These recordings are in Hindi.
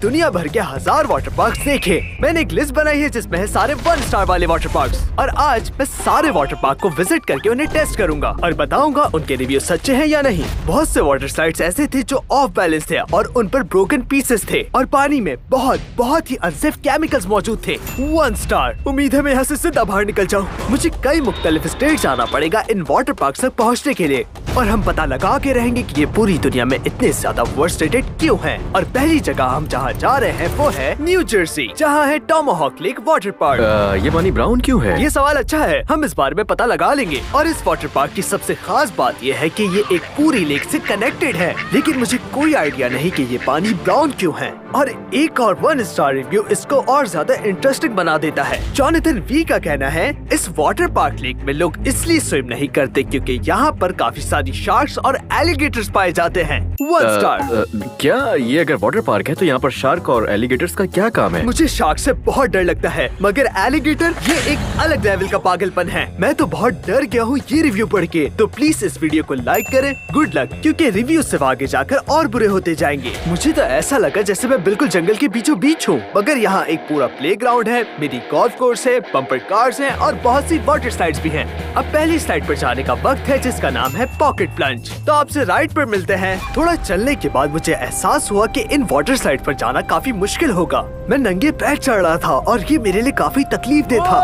दुनिया भर के 1000 वाटर पार्क देखे। मैंने एक लिस्ट बनाई है जिसमें है सारे 1 स्टार वाले वाटर पार्क्स, और आज मैं सारे वाटर पार्क को विजिट करके उन्हें टेस्ट करूंगा और बताऊंगा उनके रिव्यू सच्चे हैं या नहीं। बहुत से वाटर स्लाइड्स ऐसे थे जो ऑफ बैलेंस थे और उन पर ब्रोकन पीसेस थे, और पानी में बहुत ही अनसेफ केमिकल्स मौजूद थे। 1 स्टार। उम्मीद है मैं यहाँ से सीधा बाहर निकल जाऊँ। मुझे कई मुख्तलिफ स्टेट जाना पड़ेगा इन वाटर पार्क तक पहुँचने के लिए, और हम पता लगा के रहेंगे कि ये पूरी दुनिया में इतने ज्यादा वर्स्ट रेटेड क्यों हैं। और पहली जगह हम जहाँ जा रहे हैं वो है न्यू जर्सी, जहाँ है टॉमाहॉक लेक वाटर पार्क। ये पानी ब्राउन क्यों है? ये सवाल अच्छा है, हम इस बारे में पता लगा लेंगे। और इस वाटर पार्क की सबसे खास बात ये है कि ये एक पूरी लेक से कनेक्टेड है, लेकिन मुझे कोई आइडिया नहीं कि ये पानी ब्राउन क्यों है। और एक और 1 स्टार रिव्यू इसको और ज्यादा इंटरेस्टिंग बना देता है। जॉनथन वी का कहना है इस वाटर पार्क लेक में लोग इसलिए स्विम नहीं करते क्योंकि यहाँ पर काफी सारी शार्क्स और एलिगेटर्स पाए जाते हैं। 1 स्टार। क्या ये अगर वाटर पार्क है तो यहाँ पर शार्क और एलिगेटर्स का क्या काम है? मुझे शार्क से बहुत डर लगता है, मगर एलिगेटर ये एक अलग लेवल का पागलपन है। मैं तो बहुत डर गया हूँ ये रिव्यू पढ़ के। तो प्लीज इस वीडियो को लाइक करें। गुड लक, क्योंकि रिव्यू से आगे जाकर और बुरे होते जाएंगे। मुझे तो ऐसा लगा जैसे मैं बिल्कुल जंगल के बीचों बीच हूँ, मगर यहाँ एक पूरा प्लेग्राउंड है, मिनी गोल्फ कोर्स है, बम्पर कार्स हैं और बहुत सी वाटर स्लाइड्स भी हैं। अब पहली स्लाइड पर जाने का वक्त है जिसका नाम है पॉकेट प्लंज। तो आपसे राइड पर मिलते हैं। थोड़ा चलने के बाद मुझे एहसास हुआ कि इन वाटर स्लाइड पर जाना काफी मुश्किल होगा। मैं नंगे पैर चढ़ रहा था और ये मेरे लिए काफी तकलीफ दे था।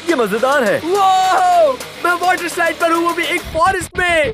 ये मजेदार है। मैं वाटर स्लाइड पर हूँ, वो भी एक फॉरेस्ट में।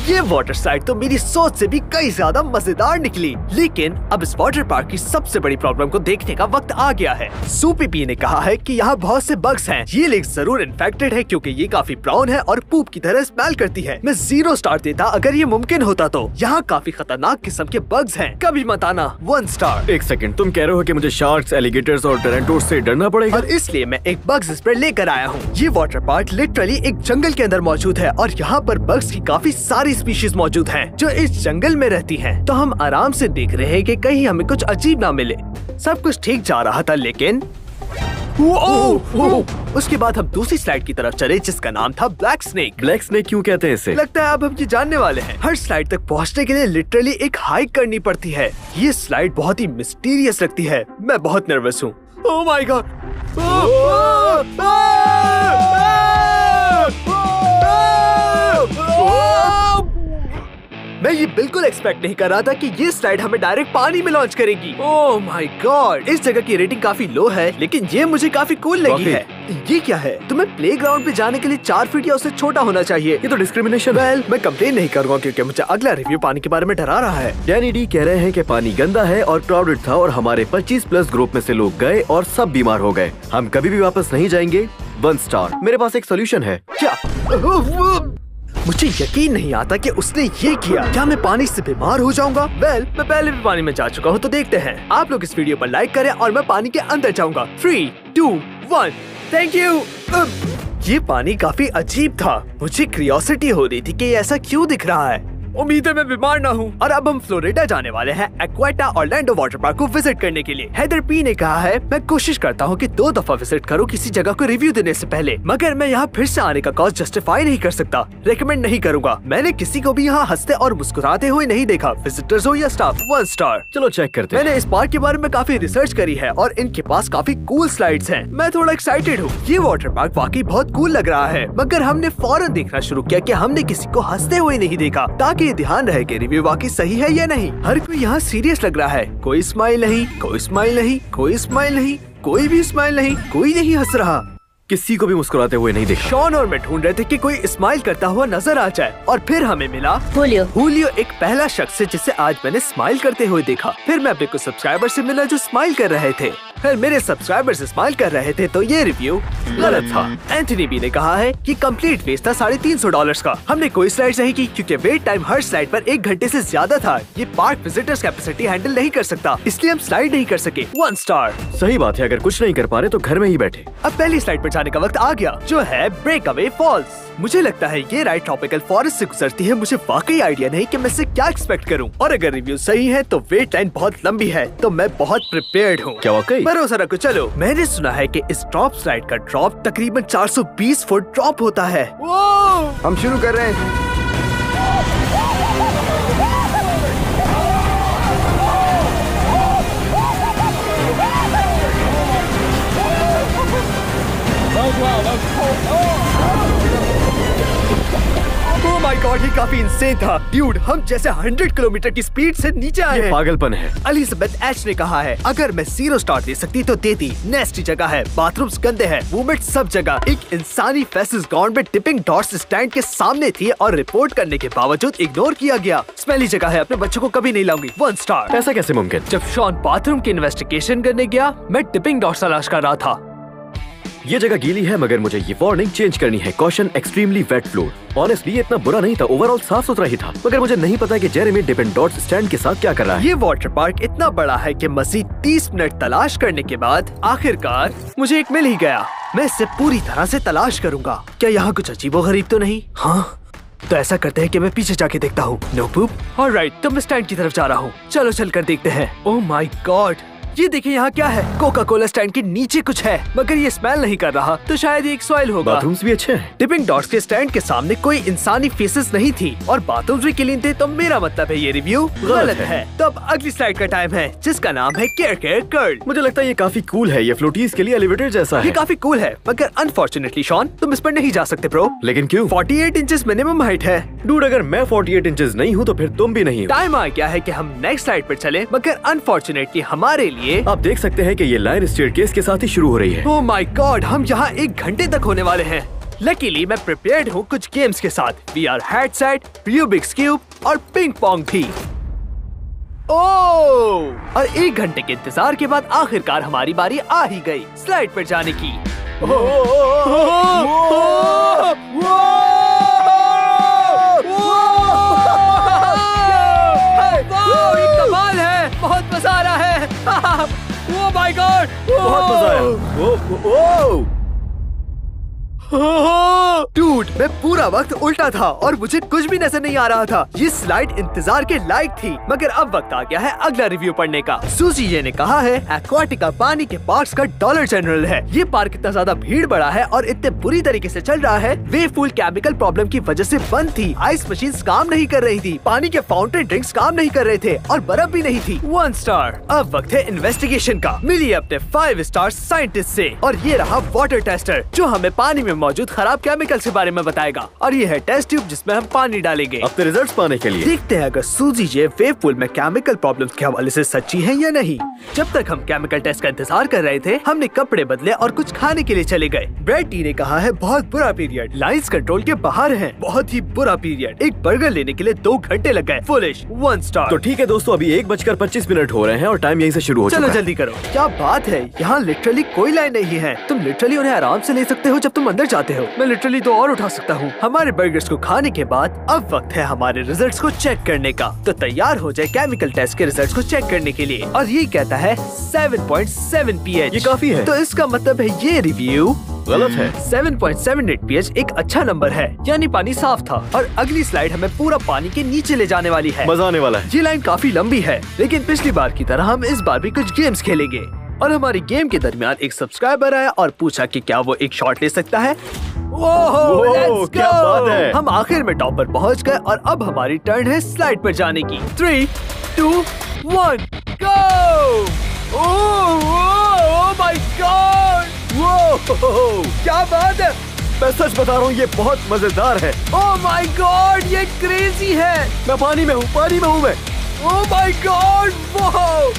ये वाटर स्लाइड तो मेरी सोच से भी कई ज्यादा मजेदार निकली, लेकिन अब इस वाटर पार्क की सबसे बड़ी प्रॉब्लम को देखने का वक्त आ गया है। सूपी पी ने कहा है कि यहाँ बहुत से बग्स हैं। ये लेक जरूर इन्फेक्टेड है क्योंकि ये काफी ब्राउन है और पूप की तरह स्मेल करती है। मैं 0 स्टार देता अगर ये मुमकिन होता तो। यहाँ काफी खतरनाक किस्म के बग्स हैं, कभी मत आना। 1 स्टार। एक सेकंड, तुम कह रहे हो कि मुझे शार्क्स, एलिगेटर्स और टेरेंटोस से डरना पड़ेगा? और इसलिए मैं एक बग्स स्प्रे लेकर आया हूँ। ये वाटर पार्क लिटरली एक जंगल के अंदर मौजूद है और यहाँ पर बग्स की काफी सारी स्पीशीज मौजूद हैं जो इस जंगल में रहती हैं। तो हम आराम से देख रहे हैं कि कहीं हमें कुछ अजीब ना मिले। सब कुछ ठीक जा रहा था, लेकिन उसके बाद हम दूसरी स्लाइड की तरफ चले जिसका नाम था ब्लैक स्नेक। ब्लैक स्नेक क्यों कहते हैं इसे? लगता है अब हम ये जानने वाले हैं। हर स्लाइड तक पहुंचने के लिए लिटरली एक हाइक करनी पड़ती है। ये स्लाइड बहुत ही मिस्टीरियस लगती है। मैं बहुत नर्वस हूँ। Oh my God. मैं ये बिल्कुल एक्सपेक्ट नहीं कर रहा था कि ये स्लाइड हमें डायरेक्ट पानी में लॉन्च करेगी। Oh my God. इस जगह की रेटिंग काफी लो है, लेकिन ये मुझे काफी कूल लगी है। ये क्या है? तुम्हें प्लेग्राउंड पे जाने के लिए 4 फीट या उससे छोटा होना चाहिए। ये तो डिस्क्रिमिनेशन है। मैं कंप्लेन नहीं करूँगा क्योंकि मुझे अगला रिव्यू पानी के बारे में डरा रहा है। डैनी डी कह रहे हैं कि पानी गंदा है और क्राउडेड था और हमारे 25+ ग्रुप में से लोग गए और सब बीमार हो गए। हम कभी भी वापस नहीं जाएंगे। 1 स्टार। मेरे पास एक सोल्यूशन है। क्या? मुझे यकीन नहीं आता कि उसने ये किया। क्या मैं पानी से बीमार हो जाऊंगा? मैं पहले भी पानी में जा चुका हूँ, तो देखते हैं। आप लोग इस वीडियो पर लाइक करें और मैं पानी के अंदर जाऊंगा। 3, 2, 1। Thank you. ये पानी काफी अजीब था। मुझे क्यूरियोसिटी हो रही थी कि ये ऐसा क्यों दिख रहा है। उम्मीद है मैं बीमार ना हूँ। और अब हम फ्लोरिडा जाने वाले हैं एक्वाटा ऑरलैंडो वाटर पार्क को विजिट करने के लिए। हेदर पी ने कहा है मैं कोशिश करता हूँ कि 2 दफा विजिट करूँ किसी जगह को रिव्यू देने से पहले, मगर मैं यहाँ फिर से आने का कॉस्ट जस्टिफाई नहीं कर सकता। रेकमेंड नहीं करूँगा। मैंने किसी को भी यहाँ हंसते और मुस्कुराते हुए नहीं देखा, विजिटर्स हो या स्टाफ। 1 स्टार। चलो चेक करते हैं। मैंने इस पार्क के बारे में काफी रिसर्च करी है और इनके पास काफी कूल स्लाइड्स हैं। मैं थोड़ा एक्साइटेड हूँ। ये वाटर पार्क वाकई बहुत कूल लग रहा है, मगर हमने फौरन देखना शुरू किया कि हमने किसी को हंसते हुए नहीं देखा, ताकि ध्यान रहे कि रिव्यू वाकई सही है या नहीं। हर कोई यहाँ सीरियस लग रहा है। कोई स्माइल नहीं, कोई स्माइल नहीं, कोई स्माइल नहीं, कोई भी स्माइल नहीं, कोई नहीं हंस रहा। किसी को भी मुस्कुराते हुए नहीं देखा। शॉन और मैं ढूंढ रहे थे कि कोई स्माइल करता हुआ नजर आ जाए, और फिर हमें मिला हुलियो एक पहला शख्स है जिसे आज मैंने स्माइल करते हुए देखा। फिर मैं अपने कुछ सब्सक्राइबर से मिला जो स्माइल कर रहे थे। फिर मेरे सब्सक्राइबर्स स्माइल कर रहे थे, तो ये रिव्यू गलत था। एंथनी बी ने कहा है कि कंप्लीट वेस्ट था $350 का। हमने कोई स्लाइड नहीं की क्योंकि वेट टाइम हर स्लाइड पर 1 घंटे से ज्यादा था। ये पार्क विजिटर्स कैपेसिटी हैंडल नहीं कर सकता, इसलिए हम स्लाइड नहीं कर सके। 1 स्टार। सही बात है, अगर कुछ नहीं कर पा रहे तो घर में ही बैठे। अब पहली स्लाइड पर जाने का वक्त आ गया, जो है ब्रेकअवे फॉल्स। मुझे लगता है ये राइड ट्रॉपिकल फॉरेस्ट से गुजरती है। मुझे वाकई आइडिया नहीं कि मैं इससे क्या एक्सपेक्ट करूं, और अगर रिव्यू सही है तो वेट लाइन बहुत लंबी है, तो मैं बहुत प्रिपेयर्ड हूँ। क्या वाकई? भरोसा रखो, चलो। मैंने सुना है कि इस ड्रॉप स्लाइड का ड्रॉप तकरीबन 420 फुट ड्रॉप होता है। हम शुरू कर रहे हैं। ओह माय गॉड, ये काफी इंसेन था। ड्यूड, हम जैसे 100 किलोमीटर की स्पीड से नीचे आए हैं। पागलपन है। एलिजाबेथ एच ने कहा है, अगर मैं 0 स्टार दे सकती तो देती। नेस्टी जगह है, बाथरूम्स गंदे हैं, वूमेट सब जगह। एक इंसानी फेसिस ग्राउंड में टिपिंग डॉट्स स्टैंड के सामने थी और रिपोर्ट करने के बावजूद इग्नोर किया गया। स्मेली जगह है, अपने बच्चों को कभी नहीं लाऊंगी। 1 स्टार। ऐसा कैसे मुमकिन? जब शॉन बाथरूम की इन्वेस्टिगेशन करने गया, मैं टिपिंग डॉट्स तलाश कर रहा था। ये जगह गीली है, मगर मुझे ये वार्निंग चेंज करनी है। Caution, extremely wait floor. Honestly ये इतना बुरा नहीं था, ओवरऑल साफ सुथरा ही था, मगर मुझे नहीं पता कि जेरेमी डिपिंग डॉट्स स्टैंड के साथ क्या कर रहा है। ये वाटर पार्क इतना बड़ा है कि मजीद 30 मिनट तलाश करने के बाद आखिरकार मुझे एक मिल ही गया। मैं इसे पूरी तरह से तलाश करूंगा। क्या यहाँ कुछ अजीबोगरीब तो नहीं? हाँ, तो ऐसा करते हैं कि मैं पीछे जाके देखता हूँ। नो पूप। ऑलराइट, तो मैं स्टैंड की तरफ जा रहा हूँ। चलो चल कर देखते हैं। ओह माय गॉड, ये देखिए यहाँ क्या है। कोका कोला स्टैंड के नीचे कुछ है, मगर ये स्मेल नहीं कर रहा, तो शायद ये एक सॉइल होगा। बाथरूम्स भी अच्छे हैं। टिपिंग डॉट्स के स्टैंड के सामने कोई इंसानी फेसेस नहीं थी और बाथरूम्स भी क्लीन थे, तो मेरा मतलब है ये रिव्यू गलत है। तो अब अगली स्लाइड का टाइम है, जिसका नाम है केयर केयर कर्ल। मुझे लगता है ये काफी कूल है। ये फ्लोटीज के लिए एलिवेटर जैसा है। ये काफी कूल है, मगर अनफॉर्चुनेटली शॉन, तुम इस पर नहीं जा सकते ब्रो। लेकिन क्यों? 48 इंचेस मिनिमम हाइट है। डूड, अगर मैं 48 इंचेस नहीं हूँ तो फिर तुम भी नहीं हो। टाइम आ गया है कि हम नेक्स्ट स्लाइड पर चले, मगर अनफॉर्चुनेटली हमारे लिए आप देख सकते हैं कि ये लाइन स्टेयरकेस के साथ ही शुरू हो रही है। ओह माय गॉड, हम यहाँ 1 घंटे तक होने वाले हैं। लकीली मैं प्रिपेयर्ड हूँ कुछ गेम्स के साथ। VR हेडसेट, रूबिक्स क्यूब और पिंग पोंग भी। ओह, और 1 घंटे के इंतजार के बाद आखिरकार हमारी बारी आ ही गई स्लाइड पर जाने की। कमाल है, बहुत मजा आ रहा है। ओह माय गॉड, बहुत मजा आया। डूड, मैं पूरा वक्त उल्टा था और मुझे कुछ भी नजर नहीं आ रहा था। ये स्लाइड इंतजार के लायक थी, मगर अब वक्त आ गया है अगला रिव्यू पढ़ने का। सूजी जी ने कहा है, एक्वाटिका पानी के पार्क्स का डॉलर जनरल है। ये पार्क इतना ज्यादा भीड़ बड़ा है और इतने बुरी तरीके से चल रहा है, वे फुल केमिकल प्रॉब्लम की वजह से बंद थी। आइस मशीन काम नहीं कर रही थी, पानी के फाउंटेन ड्रिंक्स काम नहीं कर रहे थे और बर्फ भी नहीं थी। 1 स्टार। अब वक्त है इन्वेस्टिगेशन का। मिलिए अपने 5 स्टार साइंटिस्ट से। और ये रहा वाटर टेस्टर, जो हमें पानी में मौजूद खराब केमिकल के बारे में बताएगा। और ये है टेस्ट ट्यूब, जिसमें हम पानी डालेंगे अपने रिजल्ट्स पाने के लिए। देखते हैं अगर सूजी जे वेव पूल में केमिकल प्रॉब्लम्स के हवाले से सच्ची है या नहीं। जब तक हम केमिकल टेस्ट का इंतजार कर रहे थे, हमने कपड़े बदले और कुछ खाने के लिए चले गए। ब्रेड टी ने कहा है, बहुत बुरा पीरियड, लाइंस कंट्रोल के बाहर है, बहुत ही बुरा पीरियड। एक बर्गर लेने के लिए 2 घंटे लग गए। फुलिश। 1 स्टार। तो ठीक है दोस्तों, अभी 1:25 हो रहे हैं और टाइम यहीं से शुरू हो चुका चलो है। जल्दी करो। क्या बात है, यहाँ लिटरली कोई लाइन नहीं है। तुम लिटरली उन्हें आराम से ले सकते हो जब तुम अंदर जाते हो। मैं लिटरली तो और उठा सकता हूँ। हमारे बर्गर्स को खाने के बाद अब वक्त है हमारे रिजल्ट्स को चेक करने का। तो तैयार हो जाए केमिकल टेस्ट के रिजल्ट्स को चेक करने के लिए। और ये कहता है 7.7 pH। ये काफी है। तो इसका मतलब है ये रिव्यू गलत है। 7.78 pH एक अच्छा नंबर है, यानी पानी साफ था। और अगली स्लाइड हमें पूरा पानी के नीचे ले जाने वाली है। मजा आने वाला है। ये लाइन काफी लंबी है, लेकिन पिछली बार की तरह हम इस बार भी कुछ गेम्स खेलेंगे। और हमारी गेम के दरमियान एक सब्सक्राइबर आया और पूछा कि क्या वो एक शॉट ले सकता है। ओहो, let's क्या go! बात है। हम आखिर में टॉप पर पहुंच गए और अब हमारी टर्न है स्लाइड पर जाने की। 3, 2, 1, गो! Oh my God! क्या बात है! मैं सच बता रहा हूँ, ये बहुत मजेदार है। ओह माय गॉड, ये क्रेजी है! मैं पानी में हूँ मैं। Oh my God, wow!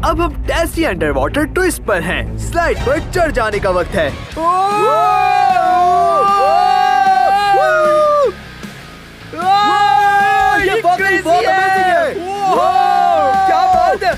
अब हम टेस्टी अंडर वाटर ट्विस्ट पर हैं। स्लाइड पर चढ़ जाने का वक्त है। ये बहुत है। क्या बात है!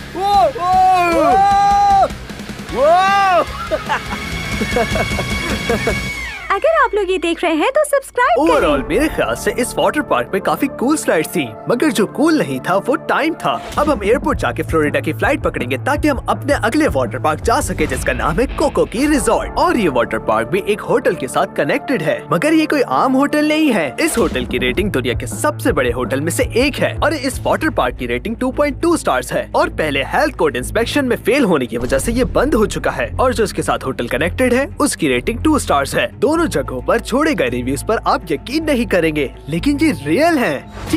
अगर आप लोग ये देख रहे हैं तो सब्सक्राइब ओवरऑल करें। मेरे ख्याल से इस वाटर पार्क में काफी कूल स्लाइड थी, मगर जो कूल नहीं था वो टाइम था। अब हम एयरपोर्ट जाके फ्लोरिडा की फ्लाइट पकड़ेंगे ताकि हम अपने अगले वाटर पार्क जा सके, जिसका नाम है कोको की रिजॉर्ट। और ये वाटर पार्क भी एक होटल के साथ कनेक्टेड है, मगर ये कोई आम होटल नहीं है। इस होटल की रेटिंग दुनिया के सबसे बड़े होटल में से एक है और इस वाटर पार्क की रेटिंग 2.2 स्टार्स है। और पहले हेल्थ कोड इंस्पेक्शन में फेल होने की वजह से ये बंद हो चुका है। और जो इसके साथ होटल कनेक्टेड है उसकी रेटिंग 2 स्टार्स है। दोनों जगहों पर छोड़े गए रिव्यूज पर आप यकीन नहीं करेंगे, लेकिन ये रियल है।